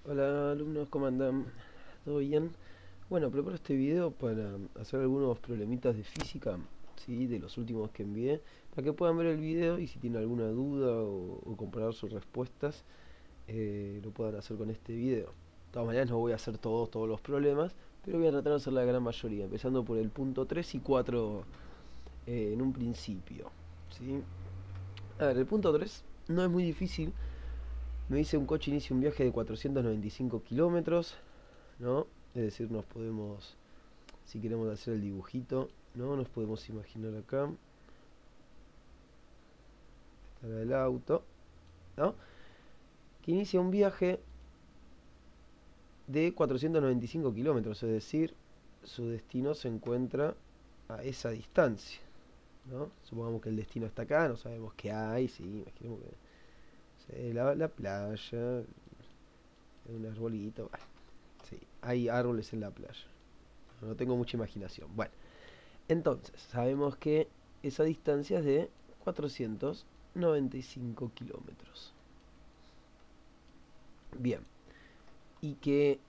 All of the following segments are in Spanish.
Hola alumnos, ¿cómo andan? ¿Todo bien? Bueno, preparo este video para hacer algunos problemitas de física, ¿sí? De los últimos que envié, para que puedan ver el video y si tienen alguna duda o comparar sus respuestas, lo puedan hacer con este video. De todas maneras no voy a hacer todos los problemas, pero voy a tratar de hacer la gran mayoría, empezando por el punto 3 y 4 en un principio, ¿sí? A ver, el punto 3 no es muy difícil. Me dice un coche inicia un viaje de 495 kilómetros, ¿no? Es decir, nos podemos, si queremos hacer el dibujito, ¿no? Nos podemos imaginar acá, está el auto, ¿no? Que inicia un viaje de 495 kilómetros, es decir, su destino se encuentra a esa distancia, ¿no? Supongamos que el destino está acá, no sabemos qué hay, sí, imaginemos que la playa, un arbolito, bueno, sí, hay árboles en la playa. No tengo mucha imaginación. Bueno, entonces, sabemos que esa distancia es de 495 kilómetros. Bien, y que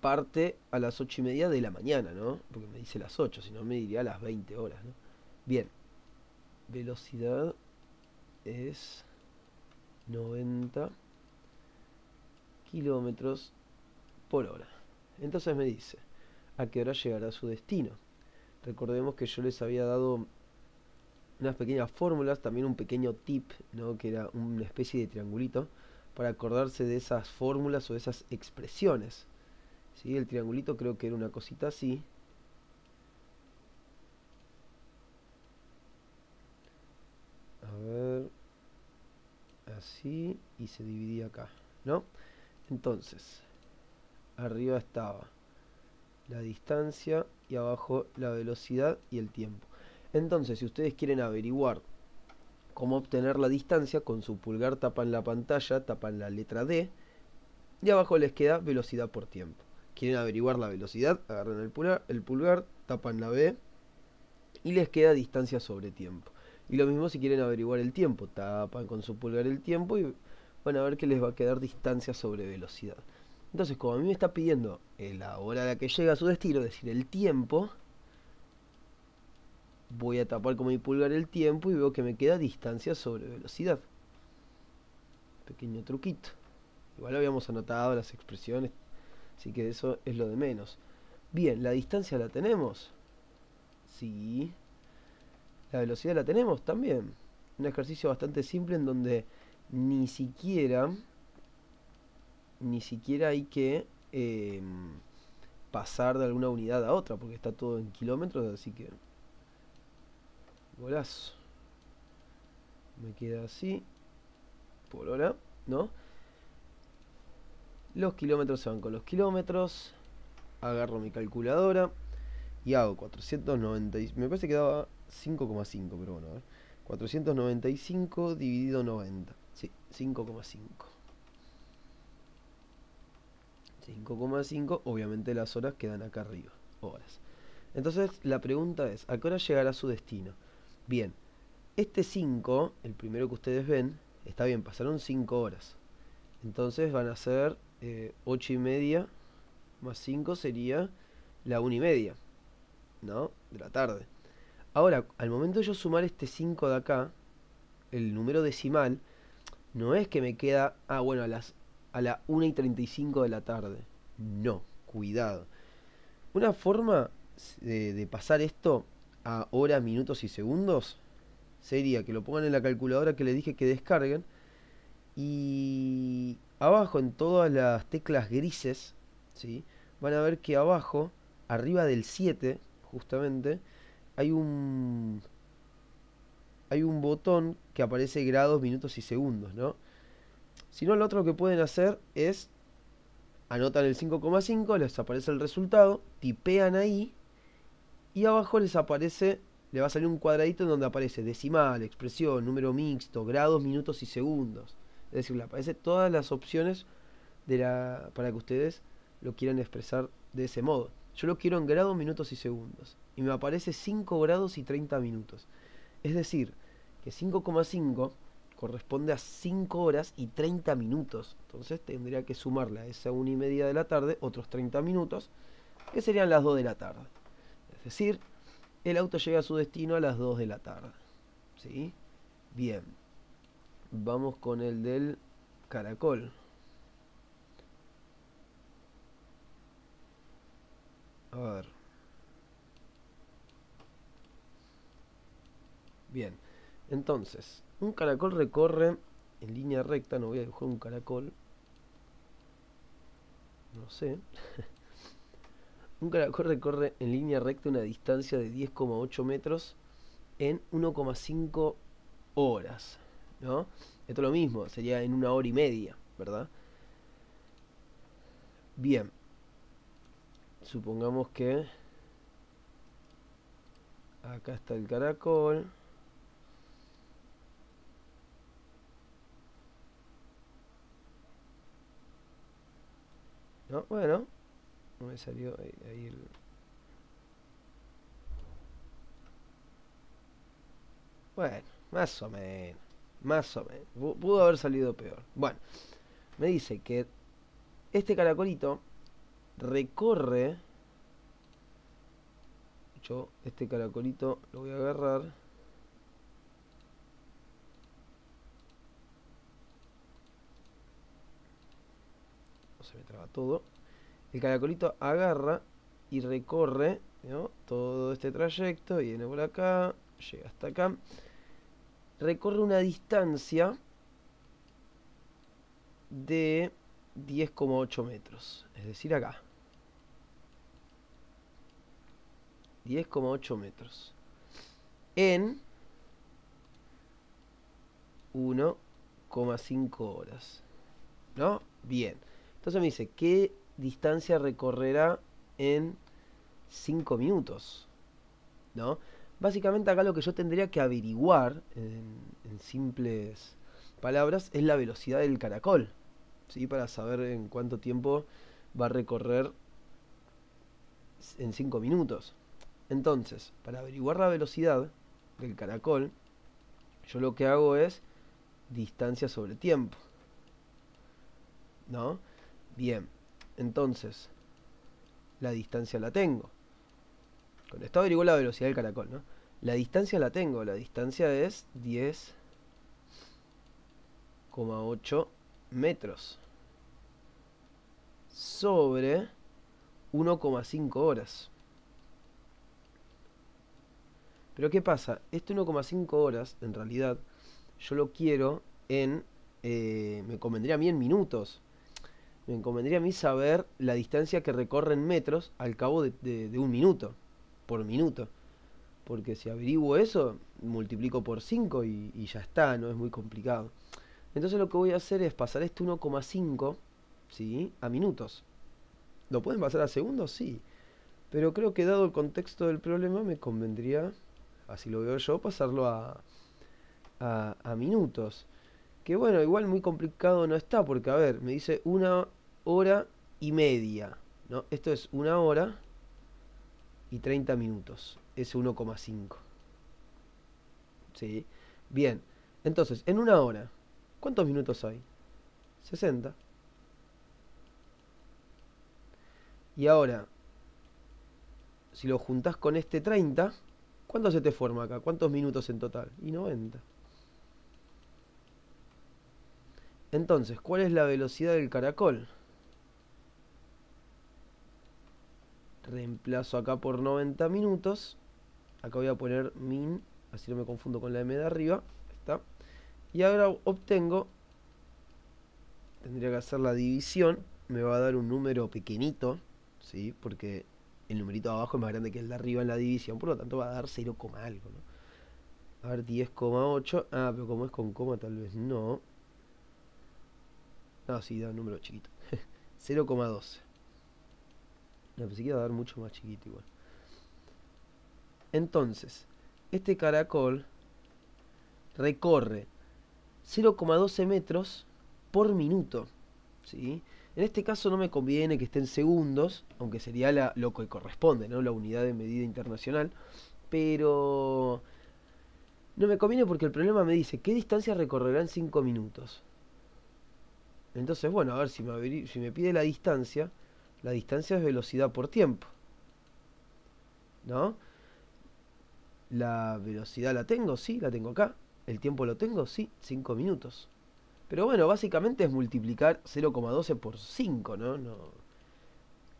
parte a las 8:30 de la mañana, ¿no? Porque me dice las 8, si no me diría a las 20 horas, ¿no? Bien, velocidad es 90 kilómetros por hora. Entonces me dice, ¿a qué hora llegará a su destino? Recordemos que yo les había dado unas pequeñas fórmulas, también un pequeño tip, ¿no? Que era una especie de triangulito, para acordarse de esas fórmulas o de esas expresiones. ¿Sí? El triangulito creo que era una cosita así. A ver, así, y se dividía acá, ¿no? Entonces, arriba estaba la distancia y abajo la velocidad y el tiempo. Entonces, si ustedes quieren averiguar cómo obtener la distancia, con su pulgar tapan la pantalla, tapan la letra D, y abajo les queda velocidad por tiempo. Quieren averiguar la velocidad, agarran el pulgar, tapan la B y les queda distancia sobre tiempo. Y lo mismo si quieren averiguar el tiempo, tapan con su pulgar el tiempo y van a ver que les va a quedar distancia sobre velocidad. Entonces, como a mí me está pidiendo la hora a la que llega a su destino, es decir, el tiempo, voy a tapar con mi pulgar el tiempo y veo que me queda distancia sobre velocidad. Pequeño truquito. Igual habíamos anotado las expresiones, así que eso es lo de menos. Bien, ¿la distancia la tenemos? Sí. ¿La velocidad la tenemos? También. Un ejercicio bastante simple en donde ni siquiera, ni siquiera hay que pasar de alguna unidad a otra, porque está todo en kilómetros, así que golazo. Me queda así, por hora, ¿no? Los kilómetros se van con los kilómetros. Agarro mi calculadora y hago 490. Me parece que daba 5,5, pero bueno, a ver. 495 dividido 90. Sí, 5,5. 5,5, obviamente las horas quedan acá arriba. Horas. Entonces la pregunta es, ¿a qué hora llegará a su destino? Bien, este 5, el primero que ustedes ven, está bien, pasaron 5 horas. Entonces van a ser 8:30 más 5 sería la 1:30, ¿no? De la tarde. Ahora, al momento de yo sumar este 5 de acá, el número decimal, no es que me queda, bueno, a la 1:35 de la tarde. No, cuidado. Una forma de pasar esto a horas, minutos y segundos sería que lo pongan en la calculadora que les dije que descarguen y abajo en todas las teclas grises, ¿sí? Van a ver que abajo, arriba del 7 justamente, hay un hay un botón que aparece grados, minutos y segundos, ¿no? Si no, lo otro que pueden hacer es anotan el 5,5, les aparece el resultado, tipean ahí y abajo les aparece, le va a salir un cuadradito en donde aparece decimal, expresión, número mixto, grados, minutos y segundos. Es decir, le aparece todas las opciones para que ustedes lo quieran expresar de ese modo. Yo lo quiero en grados, minutos y segundos. Y me aparece 5 grados y 30 minutos. Es decir, que 5,5 corresponde a 5 horas y 30 minutos. Entonces tendría que sumarle a esa 1:30 de la tarde otros 30 minutos, que serían las 2 de la tarde. Es decir, el auto llega a su destino a las 2 de la tarde. ¿Sí? Bien. Vamos con el del caracol. A ver. Bien. Entonces, un caracol recorre en línea recta, no voy a dibujar un caracol. No sé. Un caracol recorre en línea recta una distancia de 10,8 metros en 1,5 horas, ¿no? Esto es lo mismo, sería en 1 hora y media, ¿verdad? Bien, supongamos que acá está el caracol. ¿No? Bueno, no me salió ahí el... Bueno, más o menos. Más o menos. Pudo haber salido peor. Bueno, me dice que este caracolito recorre... Yo este caracolito lo voy a agarrar. No se me traba todo. El caracolito agarra y recorre, ¿no?, todo este trayecto. Viene por acá, llega hasta acá. Recorre una distancia de 10,8 metros. Es decir, acá. 10,8 metros. En 1,5 horas. ¿No? Bien. Entonces me dice, ¿qué distancia recorrerá en 5 minutos? ¿No? Básicamente acá lo que yo tendría que averiguar, en simples palabras, es la velocidad del caracol, ¿sí? Para saber en cuánto tiempo va a recorrer en 5 minutos. Entonces, para averiguar la velocidad del caracol, yo lo que hago es distancia sobre tiempo, ¿no? Bien, entonces, la distancia la tengo. Con esto averiguo la velocidad del caracol, ¿no? La distancia la tengo, la distancia es 10,8 metros sobre 1,5 horas. Pero ¿qué pasa? Este 1,5 horas, en realidad, yo lo quiero en... me convendría a mí en minutos. Me convendría a mí saber la distancia que recorre en metros al cabo de un minuto. Por minuto. Porque si averiguo eso, multiplico por 5 y ya está, no es muy complicado. Entonces lo que voy a hacer es pasar este 1,5, ¿sí?, a minutos. ¿Lo pueden pasar a segundos? Sí. Pero creo que dado el contexto del problema me convendría, así lo veo yo, pasarlo a minutos. Que bueno, igual muy complicado no está, porque a ver, me dice 1 hora y media, ¿no? Esto es 1 hora y 30 minutos. Es 1,5. ¿Sí? Bien. Entonces, en 1 hora, ¿cuántos minutos hay? 60. Y ahora, si lo juntás con este 30, ¿cuánto se te forma acá? ¿Cuántos minutos en total? Y 90. Entonces, ¿cuál es la velocidad del caracol? Reemplazo acá por 90 minutos. Acá voy a poner min, así no me confundo con la m de arriba. Está. Y ahora obtengo, tendría que hacer la división. Me va a dar un número pequeñito, ¿sí? Porque el numerito de abajo es más grande que el de arriba en la división. Por lo tanto va a dar 0, algo, ¿no? A ver, 10,8. Ah, pero como es con coma tal vez no. No, sí, da un número chiquito. 0,12. No, pensé que iba a dar mucho más chiquito igual. Entonces, este caracol recorre 0,12 metros por minuto, ¿sí? En este caso no me conviene que esté en segundos, aunque sería lo que corresponde, ¿no?, la unidad de medida internacional. Pero No me conviene porque el problema me dice, ¿qué distancia recorrerá en 5 minutos? Entonces, bueno, a ver, si me pide la distancia es velocidad por tiempo, ¿no? La velocidad la tengo, sí, la tengo acá. El tiempo lo tengo, sí, 5 minutos. Pero bueno, básicamente es multiplicar 0,12 por 5, ¿no?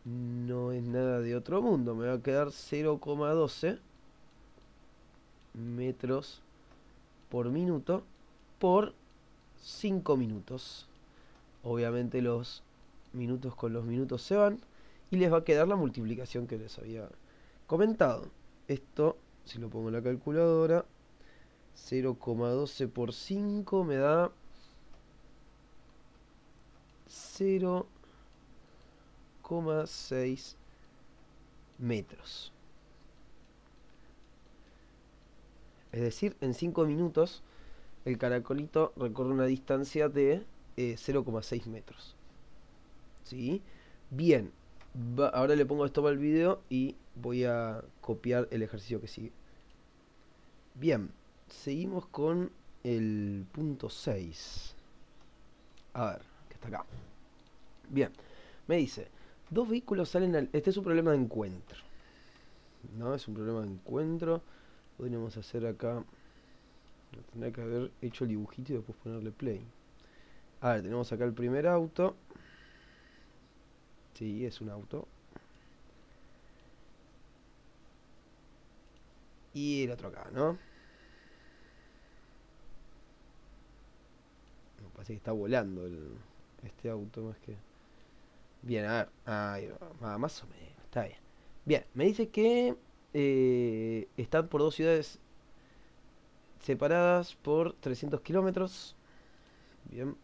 No es nada de otro mundo. Me va a quedar 0,12 metros por minuto por 5 minutos. Obviamente los minutos con los minutos se van y les va a quedar la multiplicación que les había comentado. Esto, si lo pongo en la calculadora, 0,12 por 5 me da 0,6 metros. Es decir, en 5 minutos el caracolito recorre una distancia de 0,6 metros. ¿Sí? Bien, ahora le pongo stop al video y voy a copiar el ejercicio que sigue. Bien, seguimos con el punto 6. A ver, que está acá. Bien, me dice, dos vehículos salen al... Este es un problema de encuentro, ¿no? Es un problema de encuentro. Podríamos hacer acá... Tendría que haber hecho el dibujito y después ponerle play. A ver, tenemos acá el primer auto. Sí, es un auto. Y el otro acá, ¿no? Me parece que está volando este auto más que... Bien, a ver. Ahí va, más o menos, está bien. Bien, me dice que están por dos ciudades separadas por 300 kilómetros. Bien.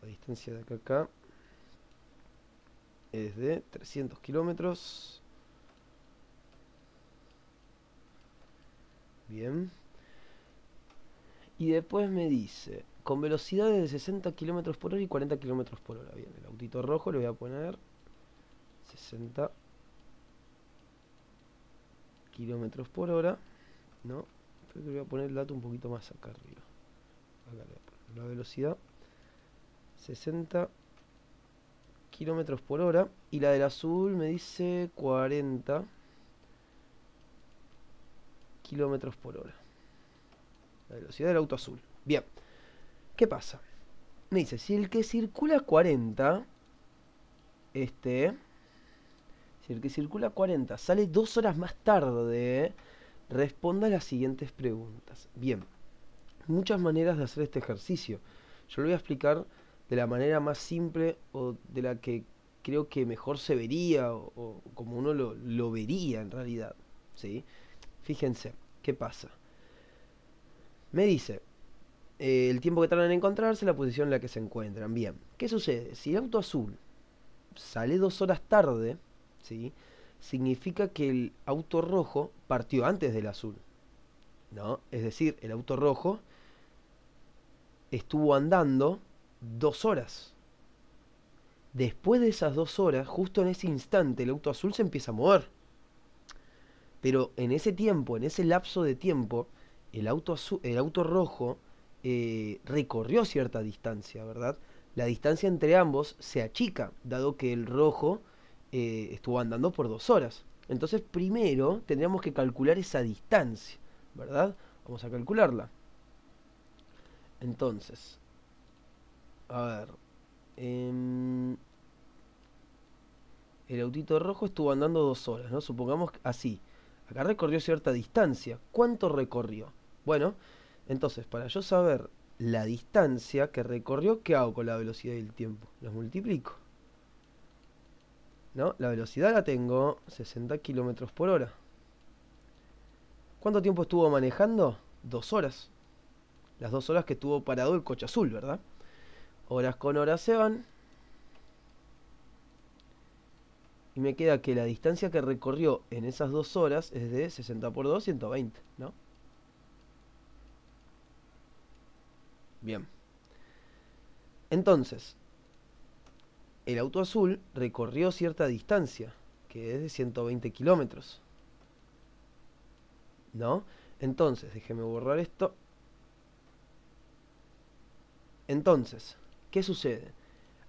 La distancia de acá a acá es de 300 kilómetros. Bien. Y después me dice, con velocidades de 60 kilómetros por hora y 40 kilómetros por hora. Bien, el autito rojo le voy a poner 60 kilómetros por hora. No, creo que le voy a poner el dato un poquito más acá arriba. Acá le voy a poner la velocidad 60 kilómetros por hora. Y la del azul me dice 40 kilómetros por hora. La velocidad del auto azul. Bien, ¿qué pasa? Me dice, si el que circula 40, si el que circula 40 sale 2 horas más tarde, responda a las siguientes preguntas. Bien, muchas maneras de hacer este ejercicio. Yo lo voy a explicar de la manera más simple o de la que creo que mejor se vería o como uno lo vería en realidad. ¿Sí? Fíjense, ¿qué pasa? Me dice el tiempo que tardan en encontrarse, la posición en la que se encuentran. Bien, ¿qué sucede? Si el auto azul sale 2 horas tarde, ¿sí? Significa que el auto rojo partió antes del azul, ¿no? Es decir, el auto rojo estuvo andando 2 horas. Después de esas 2 horas, justo en ese instante, el auto azul se empieza a mover. Pero en ese tiempo, en ese lapso de tiempo, el auto rojo recorrió cierta distancia, ¿verdad? La distancia entre ambos se achica, dado que el rojo estuvo andando por 2 horas. Entonces, primero tendríamos que calcular esa distancia, ¿verdad? Vamos a calcularla. Entonces, a ver. El autito rojo estuvo andando 2 horas, ¿no? Supongamos así. Acá recorrió cierta distancia. ¿Cuánto recorrió? Bueno, entonces, para yo saber la distancia que recorrió, ¿qué hago con la velocidad y el tiempo? Los multiplico, ¿no? La velocidad la tengo 60 kilómetros por hora. ¿Cuánto tiempo estuvo manejando? 2 horas. Las 2 horas que estuvo parado el coche azul, ¿verdad? Horas con horas se van. Y me queda que la distancia que recorrió en esas 2 horas es de 60 por 2, 120, ¿no? Bien. Entonces, el auto azul recorrió cierta distancia, que es de 120 kilómetros, ¿no? Entonces, déjeme borrar esto. Entonces, ¿qué sucede?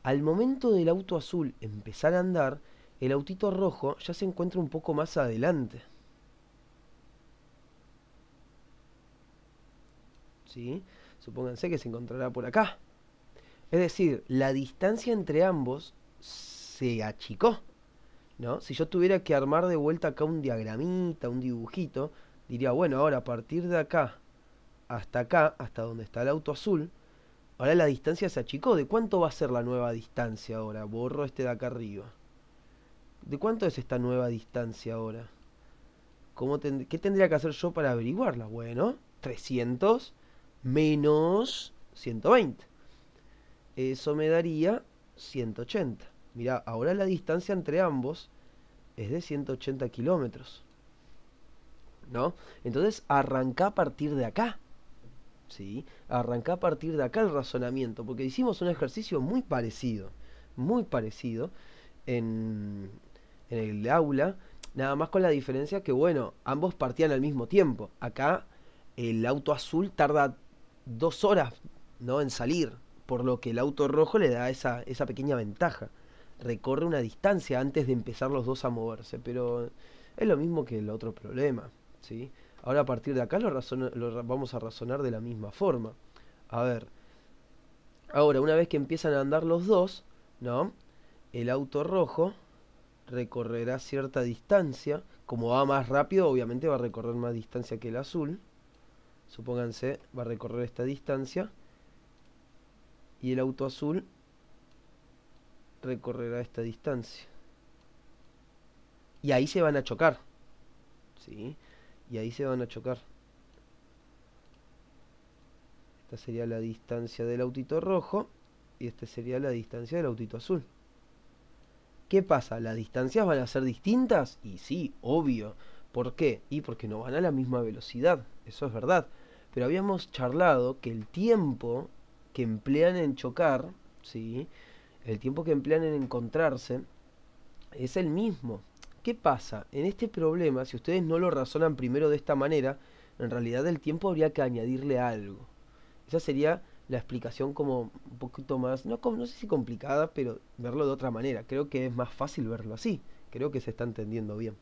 Al momento del auto azul empezar a andar, el autito rojo ya se encuentra un poco más adelante. ¿Sí? Supónganse que se encontrará por acá. Es decir, la distancia entre ambos se achicó, ¿no? Si yo tuviera que armar de vuelta acá un diagramita, un dibujito, diría, bueno, ahora a partir de acá, hasta donde está el auto azul, ahora la distancia se achicó. ¿De cuánto va a ser la nueva distancia ahora? Borro este de acá arriba. ¿De cuánto es esta nueva distancia ahora? ¿Qué tendría que hacer yo para averiguarla? Bueno, 300 menos 120. Eso me daría 180. Mirá, ahora la distancia entre ambos es de 180 kilómetros, ¿no? Entonces arranca a partir de acá, ¿sí? Arranca a partir de acá el razonamiento, porque hicimos un ejercicio muy parecido en el aula, nada más con la diferencia que, bueno, ambos partían al mismo tiempo. Acá el auto azul tarda 2 horas, ¿no?, en salir, por lo que el auto rojo le da esa pequeña ventaja. Recorre una distancia antes de empezar los dos a moverse, pero es lo mismo que el otro problema, ¿sí? Ahora a partir de acá vamos a razonar de la misma forma. A ver, ahora una vez que empiezan a andar los dos, ¿no? El auto rojo recorrerá cierta distancia. Como va más rápido, obviamente va a recorrer más distancia que el azul. Supónganse, va a recorrer esta distancia. Y el auto azul recorrerá esta distancia. Y ahí se van a chocar. ¿Sí? Y ahí se van a chocar. Esta sería la distancia del autito rojo. Y esta sería la distancia del autito azul. ¿Qué pasa? ¿Las distancias van a ser distintas? Y sí, obvio. ¿Por qué? Y porque no van a la misma velocidad. Eso es verdad. Pero habíamos charlado que el tiempo que emplean en chocar, ¿sí?, el tiempo que emplean en encontrarse es el mismo. ¿Qué pasa? En este problema, si ustedes no lo razonan primero de esta manera, en realidad el tiempo habría que añadirle algo. Esa sería la explicación como un poquito más, no sé si complicada, pero verlo de otra manera. Creo que es más fácil verlo así. Creo que se está entendiendo bien.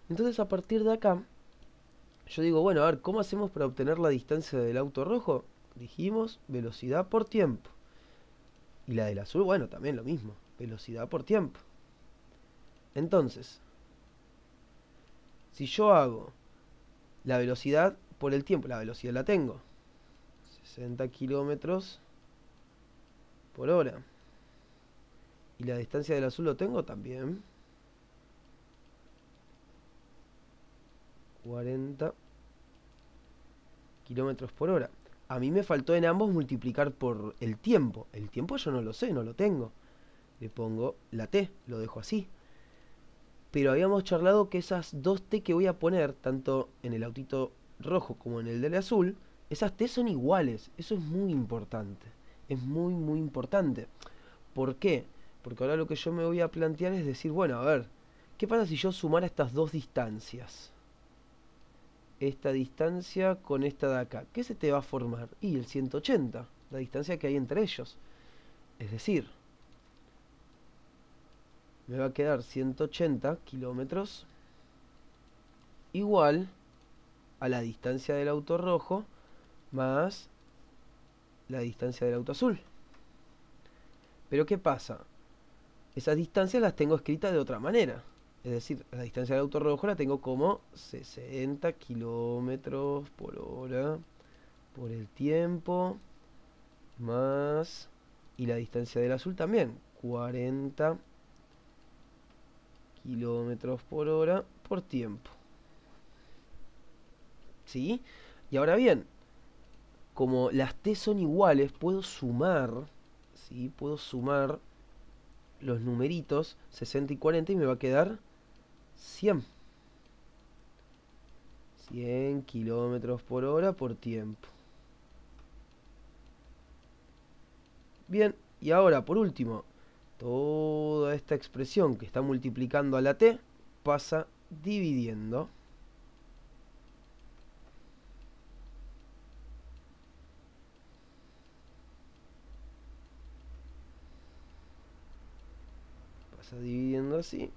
Entonces a partir de acá, yo digo, bueno, a ver, ¿cómo hacemos para obtener la distancia del auto rojo? Dijimos velocidad por tiempo. Y la del azul, bueno, también lo mismo, velocidad por tiempo. Entonces, si yo hago la velocidad por el tiempo, la velocidad la tengo, 60 kilómetros por hora. Y la distancia del azul lo tengo también, 40 kilómetros por hora. A mí me faltó en ambos multiplicar por el tiempo. El tiempo yo no lo sé, no lo tengo. Le pongo la T, lo dejo así. Pero habíamos charlado que esas dos T que voy a poner, tanto en el autito rojo como en el del azul, esas T son iguales. Eso es muy importante. Es muy, muy importante. ¿Por qué? Porque ahora lo que yo me voy a plantear es decir, bueno, a ver, ¿qué pasa si yo sumara estas dos distancias? Esta distancia con esta de acá. ¿Qué se te va a formar? Y el 180, la distancia que hay entre ellos. Es decir, me va a quedar 180 kilómetros igual a la distancia del auto rojo más la distancia del auto azul. Pero ¿qué pasa? Esas distancias las tengo escritas de otra manera. Es decir, la distancia del auto rojo la tengo como 60 kilómetros por hora por el tiempo más... Y la distancia del azul también, 40 kilómetros por hora por tiempo. ¿Sí? Y ahora bien, como las T son iguales, puedo sumar, ¿sí? Puedo sumar los numeritos 60 y 40 y me va a quedar 100. 100 kilómetros por hora por tiempo. Bien, y ahora por último, toda esta expresión que está multiplicando a la T pasa dividiendo empieza dividiendo así.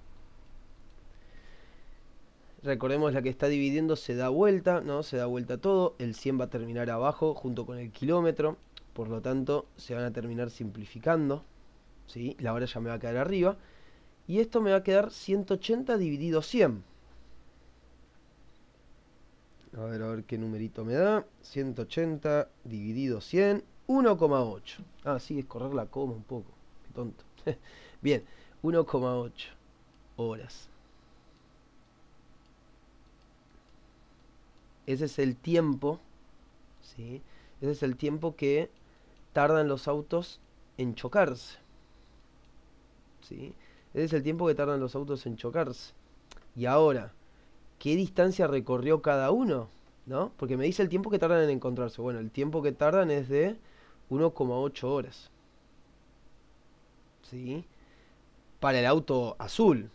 Recordemos, la que está dividiendo se da vuelta, ¿no? Se da vuelta todo. El 100 va a terminar abajo junto con el kilómetro. Por lo tanto, se van a terminar simplificando, ¿sí? La hora ya me va a quedar arriba. Y esto me va a quedar 180 dividido 100. A ver qué numerito me da. 180 dividido 100. 1,8. Ah, sí, es correr la coma un poco. Qué tonto. Bien, 1,8 horas. Ese es el tiempo, ¿sí? Ese es el tiempo que tardan los autos en chocarse, ¿sí? Ese es el tiempo que tardan los autos en chocarse. Y ahora, ¿qué distancia recorrió cada uno? ¿No? Porque me dice el tiempo que tardan en encontrarse. Bueno, el tiempo que tardan es de 1,8 horas, ¿sí? Para el auto azul.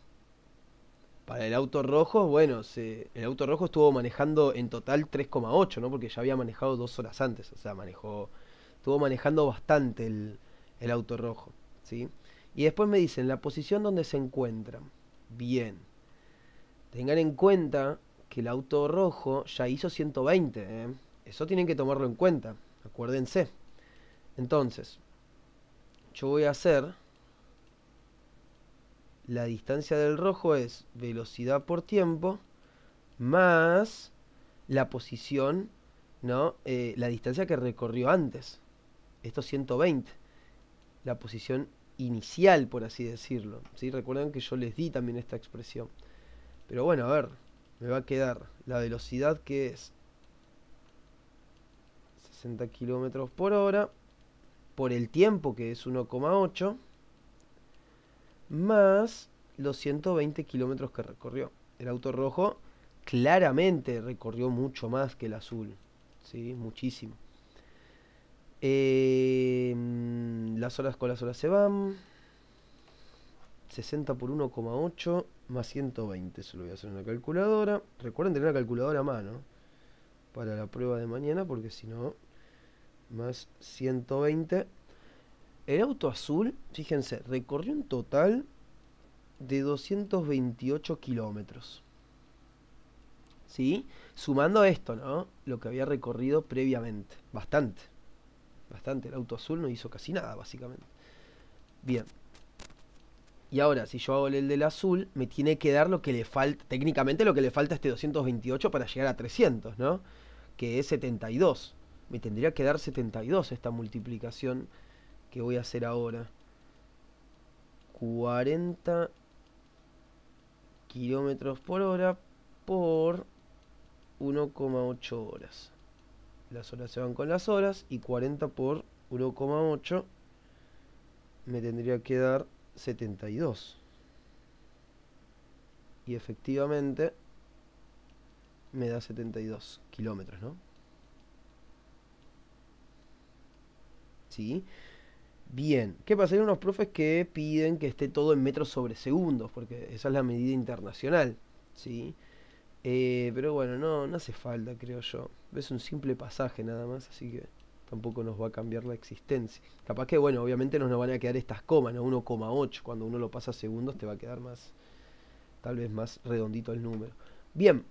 Para el auto rojo, bueno, el auto rojo estuvo manejando en total 3,8, ¿no? Porque ya había manejado 2 horas antes. O sea, estuvo manejando bastante el auto rojo, ¿sí? Y después me dicen la posición donde se encuentran. Bien. Tengan en cuenta que el auto rojo ya hizo 120, ¿eh? Eso tienen que tomarlo en cuenta. Acuérdense. Entonces, yo voy a hacer... La distancia del rojo es velocidad por tiempo más la posición, ¿no? La distancia que recorrió antes. Esto es 120. La posición inicial, por así decirlo, ¿sí? Recuerden que yo les di también esta expresión. Pero bueno, a ver, me va a quedar la velocidad que es 60 kilómetros por hora por el tiempo que es 1,8 más los 120 kilómetros que recorrió. El auto rojo claramente recorrió mucho más que el azul, ¿sí? Muchísimo. Las horas con las horas se van. 60 por 1,8 más 120. Eso lo voy a hacer en una calculadora. Recuerden tener la calculadora a mano para la prueba de mañana, porque si no, más 120. El auto azul, fíjense, recorrió un total de 228 kilómetros. ¿Sí? Sumando esto, ¿no? Lo que había recorrido previamente. Bastante. Bastante. El auto azul no hizo casi nada, básicamente. Bien. Y ahora, si yo hago el del azul, me tiene que dar lo que le falta. Técnicamente lo que le falta a este 228 para llegar a 300, ¿no? Que es 72. Me tendría que dar 72 esta multiplicación que voy a hacer ahora. 40 kilómetros por hora por 1,8 horas. Las horas se van con las horas y 40 por 1,8 me tendría que dar 72. Y efectivamente me da 72 kilómetros, ¿no? ¿Sí? Bien, ¿qué pasa? Hay unos profes que piden que esté todo en metros sobre segundos, porque esa es la medida internacional, ¿sí? Pero bueno, no hace falta, creo yo. Es un simple pasaje nada más, así que tampoco nos va a cambiar la existencia. Capaz que, bueno, obviamente no nos van a quedar estas comas, ¿no? 1,8. Cuando uno lo pasa a segundos te va a quedar más, tal vez más redondito el número. Bien,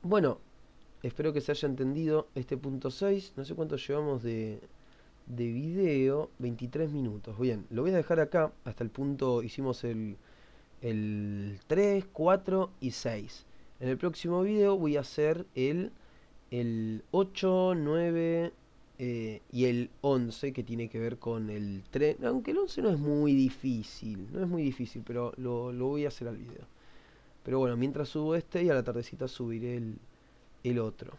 bueno, espero que se haya entendido este punto 6. No sé cuánto llevamos de video. 23 minutos. Bien, lo voy a dejar acá. Hasta el punto hicimos el 3, 4 y 6. En el próximo video voy a hacer el 8, 9 y el 11, que tiene que ver con el 3. Aunque el 11 no es muy difícil, no es muy difícil, pero lo voy a hacer al video. Pero bueno, mientras subo este y a la tardecita subiré el otro.